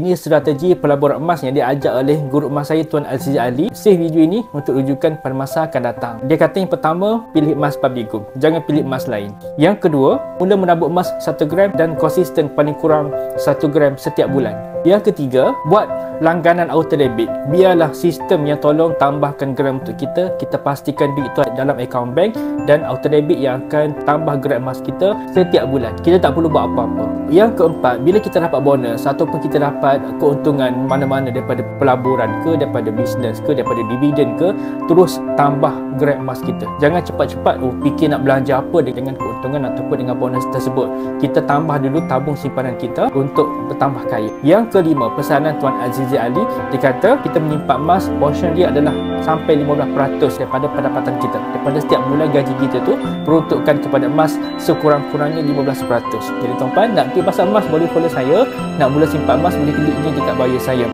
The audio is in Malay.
Ini strategi pelaburan emas yang diajar oleh guru emas saya, Tuan Azizi Ali. Save video ini untuk rujukan pada masa akan datang. Dia kata yang pertama, pilih emas public gold. Jangan pilih emas lain. Yang kedua, mula menabur emas 1 gram dan konsisten paling kurang 1 gram setiap bulan. Yang ketiga, buat langganan auto debit. Biarlah sistem yang tolong tambahkan gram untuk kita. Kita pastikan duit itu dalam akaun bank dan auto debit yang akan tambah gram emas kita setiap bulan. Kita tak perlu buat apa-apa. Yang keempat, bila kita dapat bonus ataupun kita dapat keuntungan mana-mana daripada pelaburan ke, daripada bisnes ke, daripada dividen ke, terus tambah gram emas kita. Jangan cepat-cepat fikir nak belanja apa dengan keuntungan ataupun dengan bonus tersebut. Kita tambah dulu tabung simpanan kita untuk bertambah kaya. Yang kelima, pesanan Tuan Azizi Ali, dia kata kita menyimpan emas, portion dia adalah sampai 15% daripada pendapatan kita. Daripada setiap bulan gaji kita tu, peruntukkan kepada emas sekurang-kurangnya 15%. Jadi tuan-tuan, nak pergi pasal emas boleh follow saya. Nak mula simpan emas boleh klik link dekat bio saya.